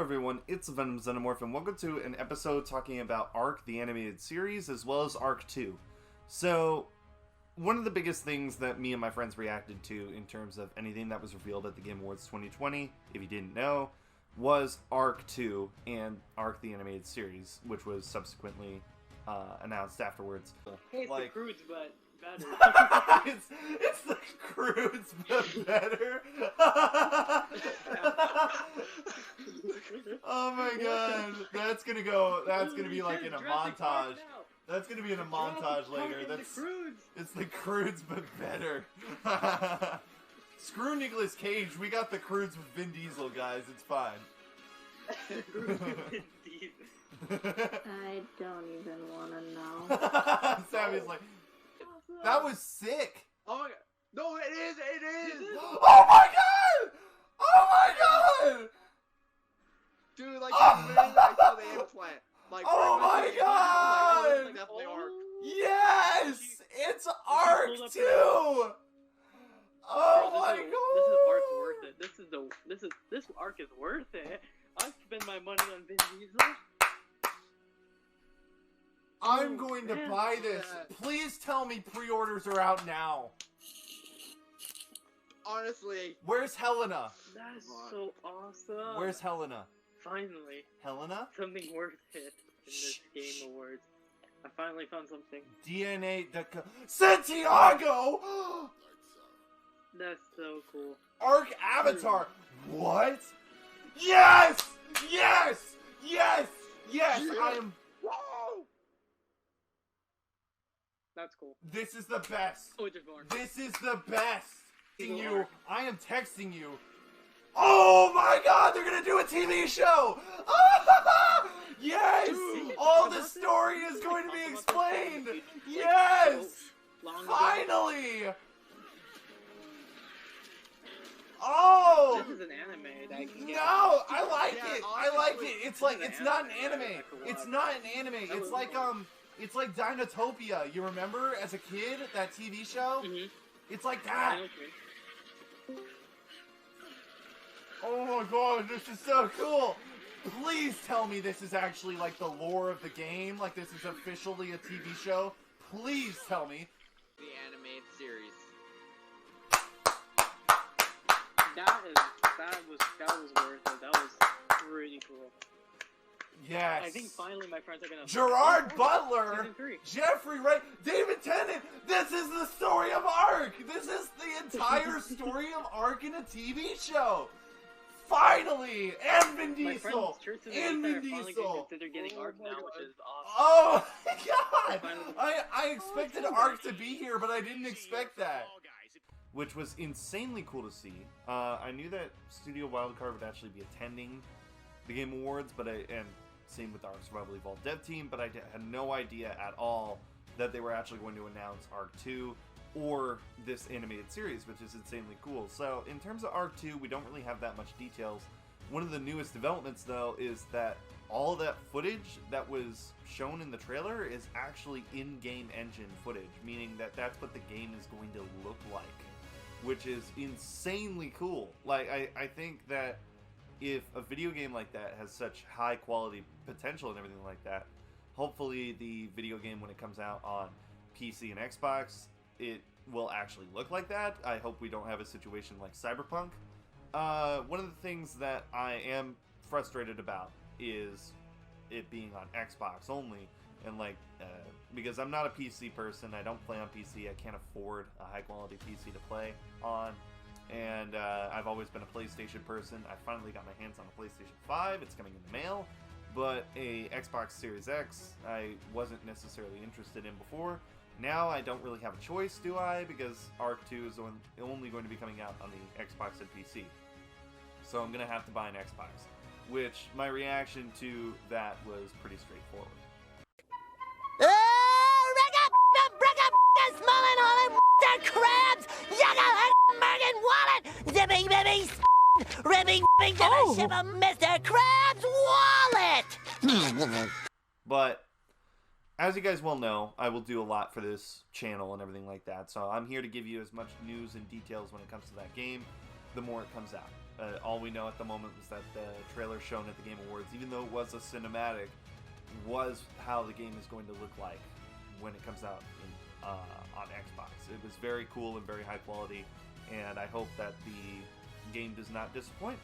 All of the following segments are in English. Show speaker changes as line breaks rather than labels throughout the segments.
Hello everyone, it's Venom Xenomorph, and welcome to an episode talking about Ark, the animated series, as well as Ark 2. So, one of the biggest things that me and my friends reacted to in terms of anything that was revealed at the Game Awards 2020, if you didn't know, was Ark 2 and Ark, the animated series, which was subsequently announced afterwards.
Hey, it's the Crudes, but better.
it's the Crudes, but better. Oh my god, that's gonna be like in a montage. That's gonna be in a montage later. It's the Crudes, but better. Screw Nicolas Cage, we got the Crudes with Vin Diesel, guys, it's fine.
I don't even want to know.
Sammy's like, that was sick.
Oh my god. No, it is.
Oh my god! Oh my god!
Dude, like, I saw the implant. Like,
oh my god!
Like, definitely Ark.
Yes! It's Ark 2! Oh my god!
This is Ark worth it. This Ark is worth it. I spend my money on Vin Diesel.
I'm going to buy this. Please tell me pre-orders are out now.
Honestly.
Where's Helena?
That is so awesome.
Where's Helena?
Finally.
Helena?
Something worth it in this Game Awards. I finally found something.
DNA Santiago!
That's so cool.
Ark Avatar. What? Yes! Yes! Yes! Yes! I am...
Whoa!
That's cool.
This is the best.
Oh, just more.
This is the best. I am texting you. Oh my god, they're gonna do a TV show! Yes!
Dude,
all the story is going to be explained! Yes! Finally! Oh!
This is an anime that can get...
No, I like it. I like it. It's like, it's not an anime. It's not an anime. It's like Dinotopia. You remember as a kid that TV show?
Mm-hmm.
It's like that. Oh my god, this is so cool! Please tell me this is actually like the lore of the game, like this is officially a TV show. Please tell me.
The animated series.
That was worth it. That was pretty cool.
Yes.
I think finally my friends are gonna...
Gerard Butler,
Season 3.
Jeffrey Wright, David Tennant. This is the story of Ark. This is the entire story of Ark in a TV show. Finally, and Vin Diesel, and Vin Diesel.
Consider getting Ark now, which is awesome.
Oh my god! I expected Ark to be here, but I didn't expect that. Which was insanely cool to see. I knew that Studio Wildcard would actually be attending the Game Awards, and same with the Ark Survival Evolved dev team, but I had no idea at all that they were actually going to announce Ark 2 or this animated series, which is insanely cool. So in terms of Ark 2, we don't really have that much details. One of the newest developments, though, is that all that footage that was shown in the trailer is actually in-game engine footage, meaning that that's what the game is going to look like, which is insanely cool. Like, I think that if a video game like that has such high quality potential and everything like that, hopefully the video game, when it comes out on PC and Xbox, it will actually look like that. I hope we don't have a situation like Cyberpunk. One of the things that I am frustrated about is it being on Xbox only, and because I'm not a PC person, I don't play on PC, I can't afford a high quality PC to play on, and I've always been a PlayStation person. I finally got my hands on a PlayStation 5, it's coming in the mail, but a Xbox Series X I wasn't necessarily interested in before. Now I don't really have a choice, do I? Because Ark 2 is only going to be coming out on the Xbox and PC. So I'm going to have to buy an Xbox, which my reaction to that was pretty straightforward.
Mr. Krabs' wallet!
But as you guys well know, I will do a lot for this channel and everything like that, so I'm here to give you as much news and details when it comes to that game, the more it comes out. All we know at the moment was that the trailer shown at the Game Awards, even though it was a cinematic, was how the game is going to look like when it comes out on Xbox. It was very cool and very high quality, and I hope that the game does not disappoint.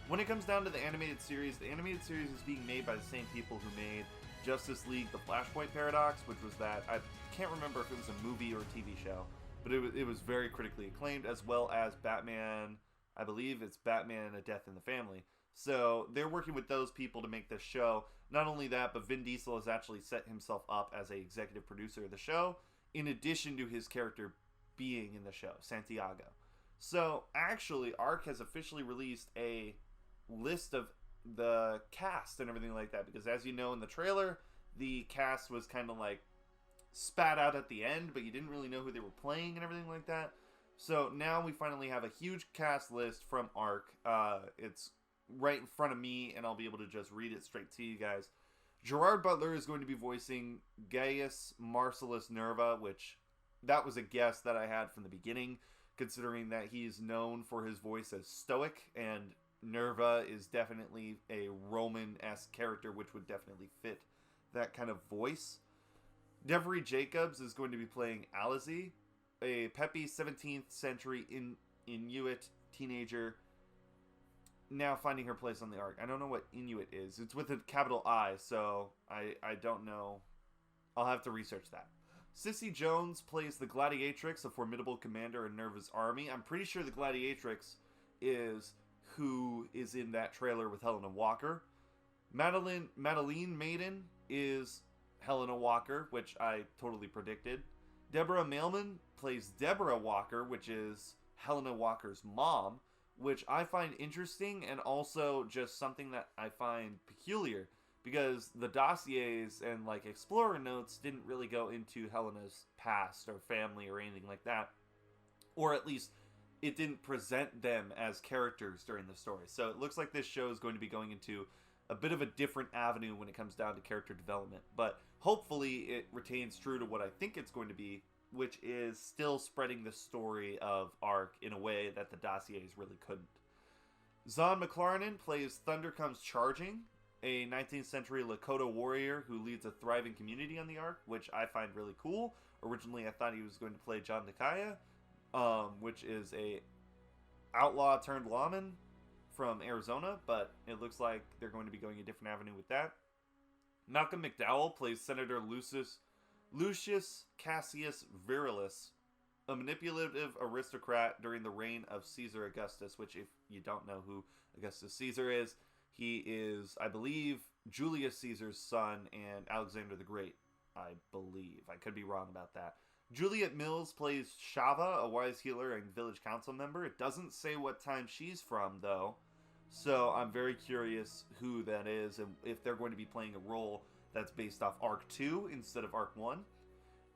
When it comes down to the animated series is being made by the same people who made Justice League: The Flashpoint Paradox, which was that, I can't remember if it was a movie or a TV show, but it was very critically acclaimed, as well as Batman, I believe it's Batman: A Death in the Family. So they're working with those people to make this show. Not only that, but Vin Diesel has actually set himself up as an executive producer of the show, in addition to his character being in the show, Santiago. So actually, ARK has officially released a list of the cast and everything like that, because as you know in the trailer, the cast was kind of like spat out at the end, but you didn't really know who they were playing and everything like that. So now we finally have a huge cast list from ARK. It's right in front of me, and I'll be able to just read it straight to you guys. Gerard Butler is going to be voicing Gaius Marcellus Nerva, which that was a guess that I had from the beginning, considering that he's known for his voice as stoic, and Nerva is definitely a Roman-esque character, which would definitely fit that kind of voice. Devery Jacobs is going to be playing Alizi, a peppy 17th century Inuit teenager now finding her place on the Ark. I don't know what Inuit is. It's with a capital I, so I don't know. I'll have to research that. Sissy Jones plays the Gladiatrix, a formidable commander in Nerva's army. I'm pretty sure the Gladiatrix is who is in that trailer with Helena Walker. Madeline Maiden is Helena Walker, which I totally predicted. Deborah Mailman plays Deborah Walker, which is Helena Walker's mom, which I find interesting, and also just something that I find peculiar, because the dossiers and like explorer notes didn't really go into Helena's past or family or anything like that, or at least it didn't present them as characters during the story. So it looks like this show is going to be going into a bit of a different avenue when it comes down to character development, but hopefully it retains true to what I think it's going to be, which is still spreading the story of ARK in a way that the dossiers really couldn't. Zahn McLaren plays Thunder Comes Charging, a 19th century Lakota warrior who leads a thriving community on the Ark, which I find really cool. Originally I thought he was going to play John Nakaya, which is a outlaw turned lawman from Arizona, but it looks like they're going to be going a different avenue with that. Malcolm McDowell plays Senator Lucius Cassius Virilis, a manipulative aristocrat during the reign of Caesar Augustus, which, if you don't know who Augustus Caesar is, he is, I believe, Julius Caesar's son and Alexander the Great, I believe. I could be wrong about that. Juliet Mills plays Shava, a wise healer and village council member. It doesn't say what time she's from, though, so I'm very curious who that is and if they're going to be playing a role that's based off Arc 2 instead of Arc 1.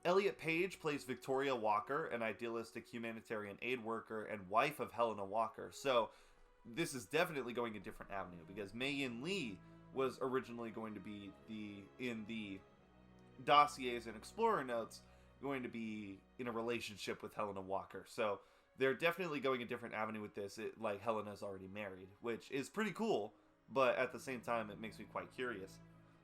Elliot Page plays Victoria Walker, an idealistic humanitarian aid worker and wife of Helena Walker. So this is definitely going a different avenue, because Mei-Yin Lee was originally going to be in the dossiers and explorer notes going to be in a relationship with Helena Walker. So they're definitely going a different avenue with this. Like Helena's already married, which is pretty cool, but at the same time it makes me quite curious.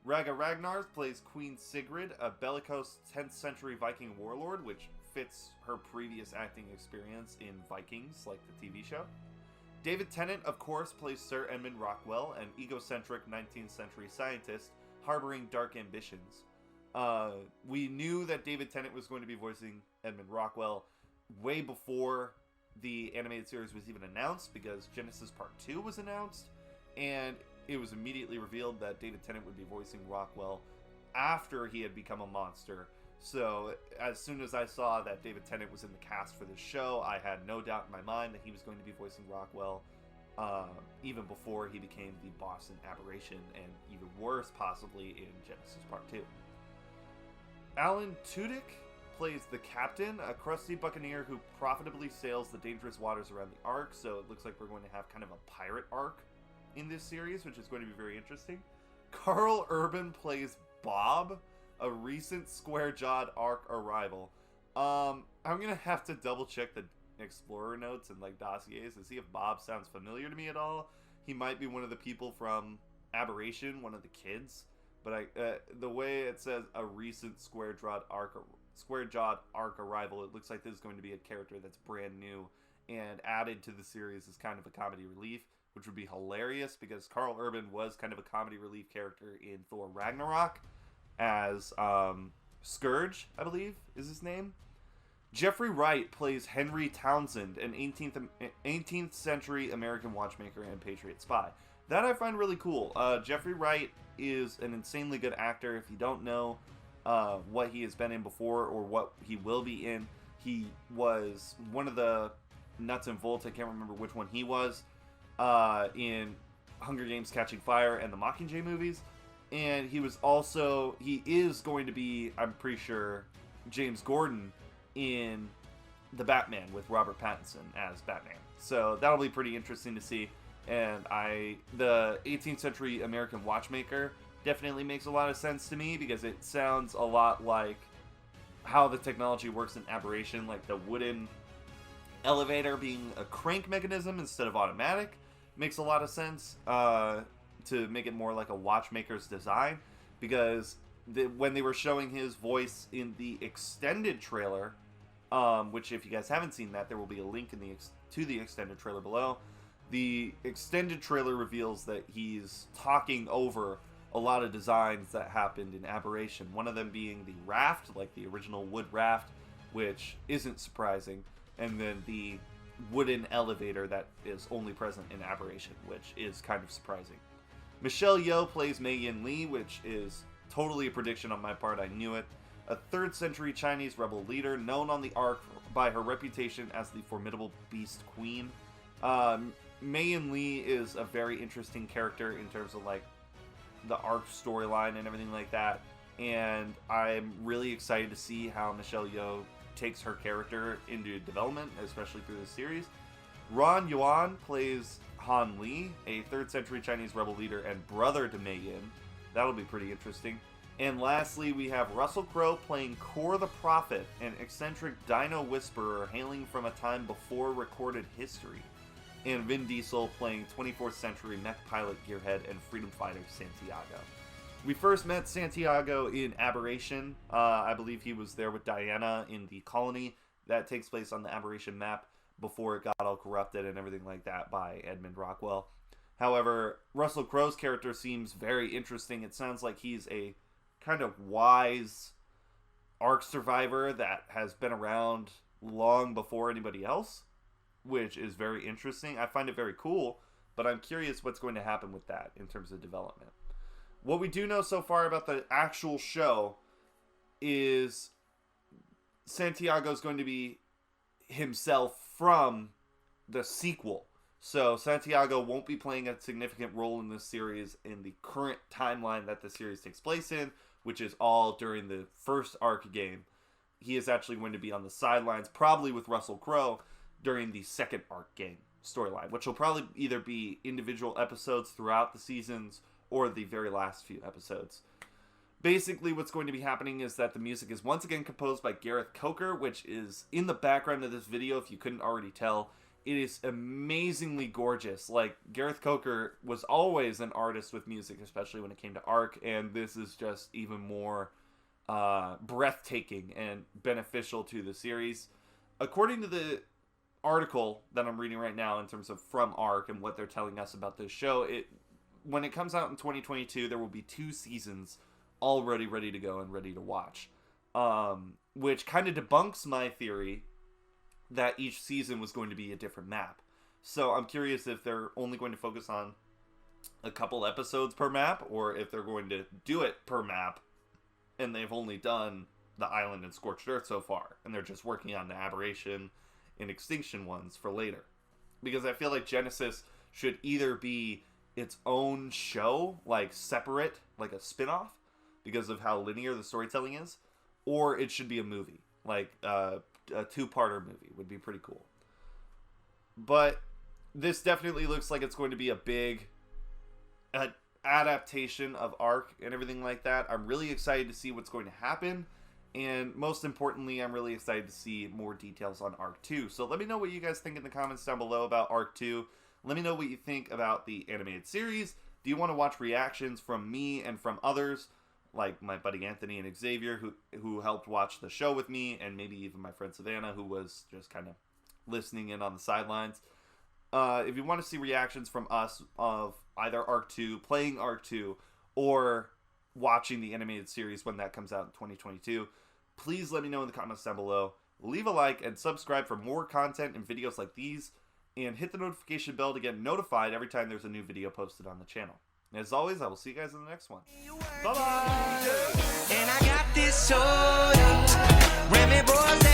Raga Ragnars plays Queen Sigrid, a bellicose 10th century Viking warlord, which fits her previous acting experience in Vikings, like the TV show. David Tennant, of course, plays Sir Edmund Rockwell, an egocentric 19th century scientist harboring dark ambitions. We knew that David Tennant was going to be voicing Edmund Rockwell way before the animated series was even announced, because Genesis Part 2 was announced, and it was immediately revealed that David Tennant would be voicing Rockwell after he had become a monster. So as soon as I saw that David Tennant was in the cast for this show, I had no doubt in my mind that he was going to be voicing Rockwell, even before he became the boss in Aberration, and even worse possibly in Genesis Part 2. Alan Tudyk plays the Captain, a crusty buccaneer who profitably sails the dangerous waters around the Ark, so it looks like we're going to have kind of a pirate arc in this series, which is going to be very interesting. Carl Urban plays Bob, a recent square-jawed Ark arrival. I'm gonna have to double check the explorer notes and like dossiers to see if Bob sounds familiar to me at all. He might be one of the people from Aberration, one of the kids. But the way it says a recent square-jawed arc arrival, it looks like this is going to be a character that's brand new and added to the series as kind of a comedy relief, which would be hilarious because Karl Urban was kind of a comedy relief character in Thor Ragnarok as Scourge, I believe is his name. Jeffrey Wright plays Henry Townsend, an 18th century American watchmaker and patriot spy. That I find really cool. Jeffrey Wright is an insanely good actor. If you don't know what he has been in before or what he will be in, he was one of the nuts and bolts, I can't remember which one he was, in Hunger Games Catching Fire and the Mockingjay movies. And he is going to be, I'm pretty sure, James Gordon in The Batman with Robert Pattinson as Batman. So that'll be pretty interesting to see. And the 18th century American watchmaker definitely makes a lot of sense to me because it sounds a lot like how the technology works in Aberration, like the wooden elevator being a crank mechanism instead of automatic. Makes a lot of sense to make it more like a watchmaker's design, because when they were showing his voice in the extended trailer, which if you guys haven't seen that, there will be a link to the extended trailer below. The extended trailer reveals that he's talking over a lot of designs that happened in Aberration. One of them being the raft, like the original wood raft, which isn't surprising. And then the wooden elevator that is only present in Aberration, which is kind of surprising. Michelle Yeoh plays Mei Yin Lee, which is totally a prediction on my part. I knew it. A 3rd century Chinese rebel leader known on the Ark by her reputation as the formidable Beast Queen. Mei Yin Lee is a very interesting character in terms of like the Ark storyline and everything like that, and I'm really excited to see how Michelle Yeoh takes her character into development, especially through this series. Ron Yuan plays Han Li, a 3rd century Chinese rebel leader and brother to Mei Yin. That'll be pretty interesting. And lastly, we have Russell Crowe playing Kor the Prophet, an eccentric dino whisperer hailing from a time before recorded history. And Vin Diesel playing 24th century mech pilot gearhead and freedom fighter Santiago. We first met Santiago in Aberration. I believe he was there with Diana in the colony that takes place on the Aberration map before it got all corrupted and everything like that by Edmund Rockwell. However, Russell Crowe's character seems very interesting. It sounds like he's a kind of wise Ark survivor that has been around long before anybody else, which is very interesting. I find it very cool, but I'm curious what's going to happen with that in terms of development. What we do know so far about the actual show is Santiago's going to be himself from the sequel. So Santiago won't be playing a significant role in this series in the current timeline that the series takes place in, which is all during the first Ark game. He is actually going to be on the sidelines, probably with Russell Crowe, during the second Ark game storyline, which will probably either be individual episodes throughout the seasons or the very last few episodes. Basically, what's going to be happening is that the music is once again composed by Gareth Coker, which is in the background of this video, if you couldn't already tell. It is amazingly gorgeous. Like, Gareth Coker was always an artist with music, especially when it came to Ark, and this is just even more breathtaking and beneficial to the series. According to the article that I'm reading right now in terms of from Ark and what they're telling us about this show, when it comes out in 2022, there will be 2 seasons already ready to go and ready to watch, which kind of debunks my theory that each season was going to be a different map. So I'm curious if they're only going to focus on a couple episodes per map, or if they're going to do it per map and they've only done the Island and Scorched Earth so far and they're just working on the Aberration and Extinction ones for later. Because I feel like Genesis should either be its own show, like separate, like a spin-off, because of how linear the storytelling is, or it should be a movie, like a 2-parter movie would be pretty cool. But this definitely looks like it's going to be a big adaptation of Ark and everything like that. I'm really excited to see what's going to happen, And most importantly, I'm really excited to see more details on Arc 2. So let me know what you guys think in the comments down below about Arc 2. Let me know what you think about the animated series. Do you want to watch reactions from me and from others, like my buddy Anthony and Xavier, who helped watch the show with me, and maybe even my friend Savannah, who was just kind of listening in on the sidelines? If you want to see reactions from us of either Arc 2, playing Arc 2, or watching the animated series when that comes out in 2022, please let me know in the comments down below. Leave a like and subscribe for more content and videos like these, and hit the notification bell to get notified every time there's a new video posted on the channel. And as always, I will see you guys in the next one. Bye-bye!
And I got this soda, Remy boys.